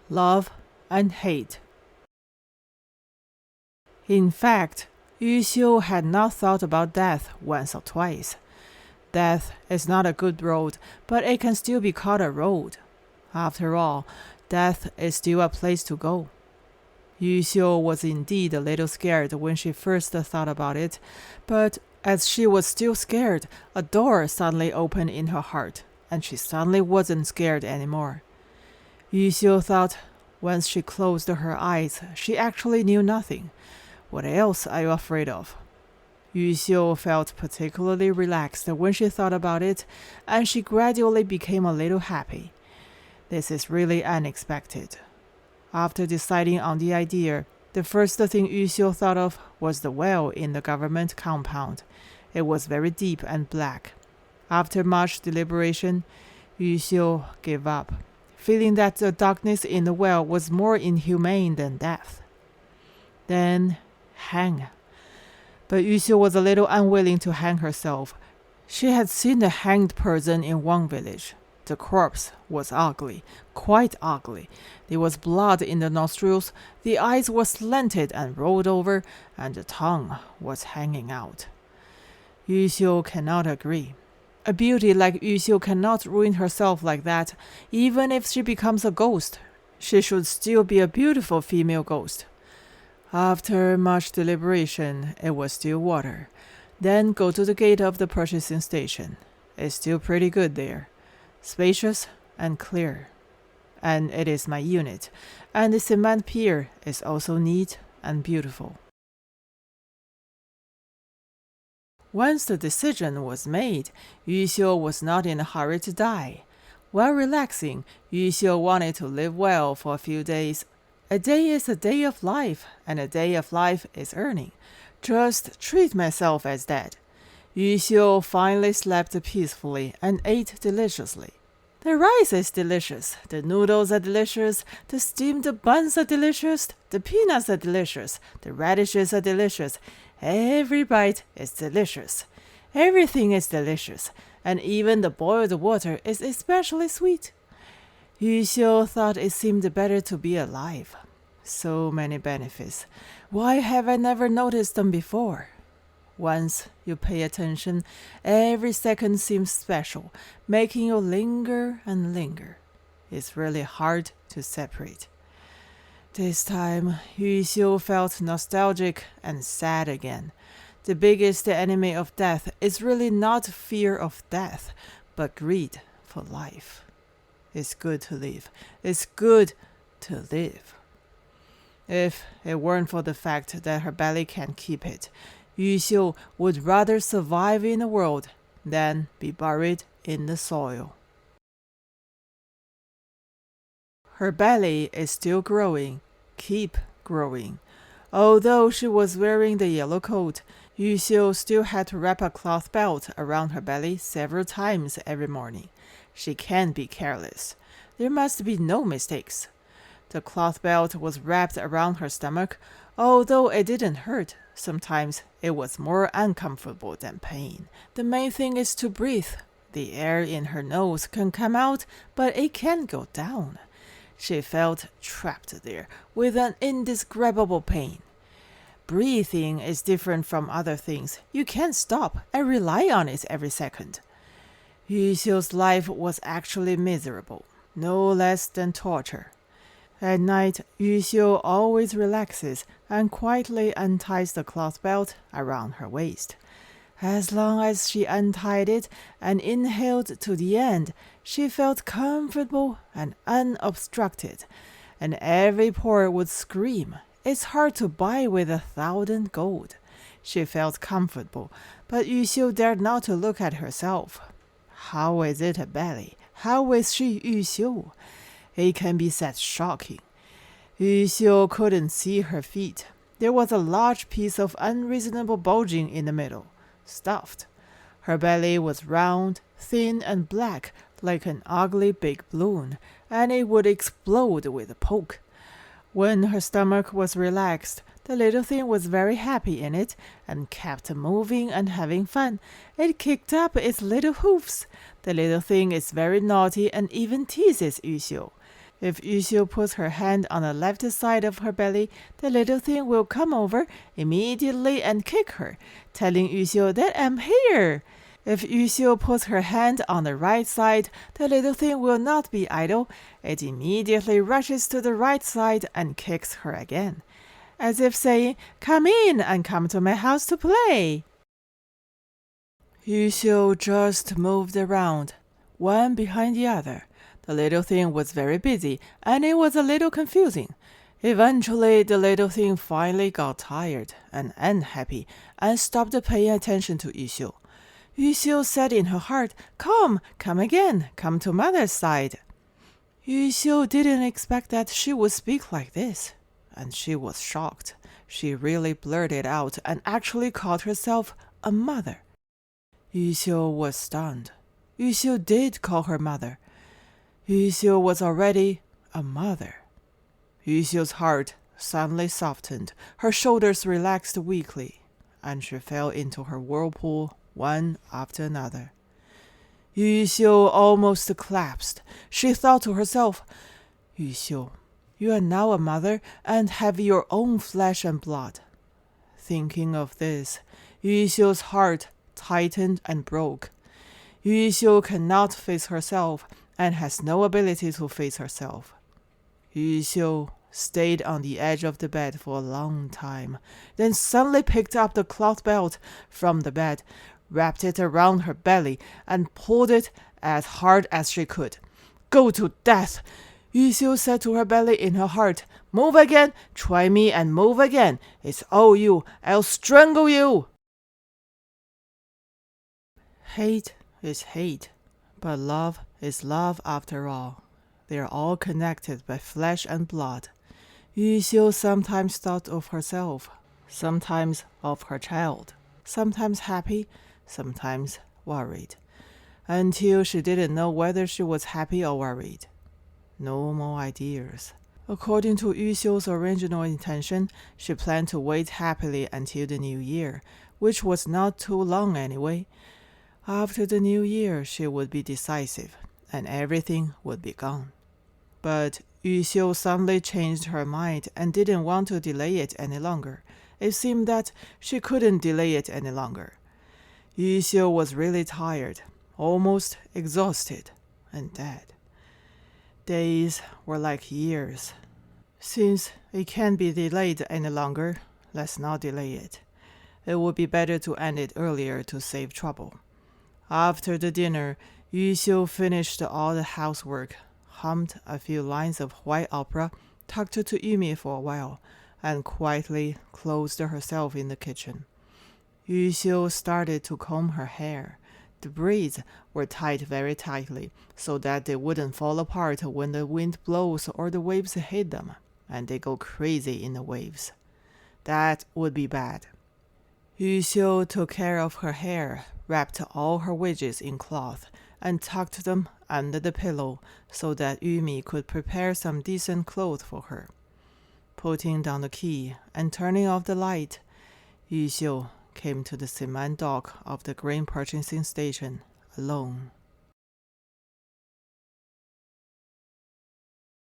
love and hate. In fact, Yuxiu had not thought about death once or twice. Death is not a good road, but it can still be called a road. After all, death is still a place to go. Yuxiu was indeed a little scared when she first thought about it, but as she was still scared, a door suddenly opened in her heart, and she suddenly wasn't scared anymore. Yuxiu thought once she closed her eyes, she actually knew nothing. What else are you afraid of? Yuxiu felt particularly relaxed when she thought about it, and she gradually became a little happy. This is really unexpected. After deciding on the idea, the first thing Yuxiu thought of was the well in the government compound. It was very deep and black. After much deliberation, Yuxiu gave up, feeling that the darkness in the well was more inhumane than death. Then hang. But Yuxiu was a little unwilling to hang herself. She had seen a hanged person in one village. The corpse was ugly, quite ugly. There was blood in the nostrils, the eyes were slanted and rolled over, and the tongue was hanging out. Yuxiu cannot agree. A beauty like Yuxiu cannot ruin herself like that. Even if she becomes a ghost, she should still be a beautiful female ghost. After much deliberation, it was still water. Then go to the gate of the purchasing station. It's still pretty good there. Spacious and clear. And it is my unit. And the cement pier is also neat and beautiful. Once the decision was made, Yuxiu was not in a hurry to die. While relaxing, Yuxiu wanted to live well for a few days. A day is a day of life, and a day of life is earning. Just treat myself as that. Yuxiu finally slept peacefully and ate deliciously. The rice is delicious, the noodles are delicious, the steamed buns are delicious, the peanuts are delicious, the radishes are delicious. Every bite is delicious. Everything is delicious, and even the boiled water is especially sweet. Yuxiu thought it seemed better to be alive. So many benefits. Why have I never noticed them before? Once you pay attention, every second seems special, making you linger and linger. It's really hard to separate. This time, Yuxiu felt nostalgic and sad again. The biggest enemy of death is really not fear of death, but greed for life. It's good to live. It's good to live. If it weren't for the fact that her belly can't keep it, Yuxiu would rather survive in the world than be buried in the soil. Her belly is still growing. Keep growing. Although she was wearing the yellow coat, Yuxiu still had to wrap a cloth belt around her belly several times every morning. She can't be careless. There must be no mistakes. The cloth belt was wrapped around her stomach. Although it didn't hurt, sometimes it was more uncomfortable than pain. The main thing is to breathe. The air in her nose can come out, but it can't go down. She felt trapped there with an indescribable pain. Breathing is different from other things. You can't stop and rely on it every second. Yuxiu's life was actually miserable, no less than torture. At night, Yuxiu always relaxes and quietly unties the cloth belt around her waist. As long as she untied it and inhaled to the end, she felt comfortable and unobstructed, and every pore would scream, "It's hard to buy with 1,000 gold." She felt comfortable, but Yuxiu dared not to look at herself. How is it a belly? How is she Yuxiu? It can be said shocking. Yuxiu couldn't see her feet. There was a large piece of unreasonable bulging in the middle. Stuffed. Her belly was round, thin, and black, like an ugly big balloon, and it would explode with a poke. When her stomach was relaxed, the little thing was very happy in it, and kept moving and having fun. It kicked up its little hoofs. The little thing is very naughty and even teases Yuxiu. If Yuxiu puts her hand on the left side of her belly, the little thing will come over immediately and kick her, telling Yuxiu that I'm here. If Yuxiu puts her hand on the right side, the little thing will not be idle. It immediately rushes to the right side and kicks her again, as if saying, "Come in and come to my house to play." Yuxiu just moved around, one behind the other. The little thing was very busy, and it was a little confusing. Eventually, the little thing finally got tired and unhappy and stopped paying attention to Yuxiu. Yuxiu said in her heart, come again, come to mother's side." Yuxiu didn't expect that she would speak like this, and she was shocked. She really blurted out and actually called herself a mother. Yuxiu was stunned. Yuxiu did call her mother. Yuxiu was already a mother. Yuxiu's heart suddenly softened, her shoulders relaxed weakly, and she fell into her whirlpool one after another. Yuxiu almost collapsed. She thought to herself, "Yuxiu, you are now a mother and have your own flesh and blood." Thinking of this, Yuxiu's heart tightened and broke. Yuxiu cannot face herself and has no ability to face herself. Yuxiu stayed on the edge of the bed for a long time, then suddenly picked up the cloth belt from the bed, wrapped it around her belly, and pulled it as hard as she could. "Go to death!" Yuxiu said to her belly in her heart. "Move again, try me and move again. It's all you. I'll strangle you." Hate is hate, but love is love after all. They are all connected by flesh and blood. Yuxiu sometimes thought of herself, sometimes of her child, sometimes happy, sometimes worried, until she didn't know whether she was happy or worried. No more ideas. According to Yuxiu's original intention, she planned to wait happily until the new year, which was not too long anyway. After the new year, she would be decisive, and everything would be gone. But Yuxiu suddenly changed her mind and didn't want to delay it any longer. It seemed that she couldn't delay it any longer. Yuxiu was really tired, almost exhausted, and dead. Days were like years. Since it can't be delayed any longer, let's not delay it. It would be better to end it earlier to save trouble. After the dinner, Yuxiu finished all the housework, hummed a few lines of white opera, talked to Yumi for a while, and quietly closed herself in the kitchen. Yuxiu started to comb her hair. The braids were tied very tightly, so that they wouldn't fall apart when the wind blows or the waves hit them, and they go crazy in the waves. That would be bad. Yuxiu took care of her hair, wrapped all her wedges in cloth, and tucked them under the pillow so that Yumi could prepare some decent clothes for her. Putting down the key and turning off the light, Yuxiu came to the cement dock of the grain purchasing station alone.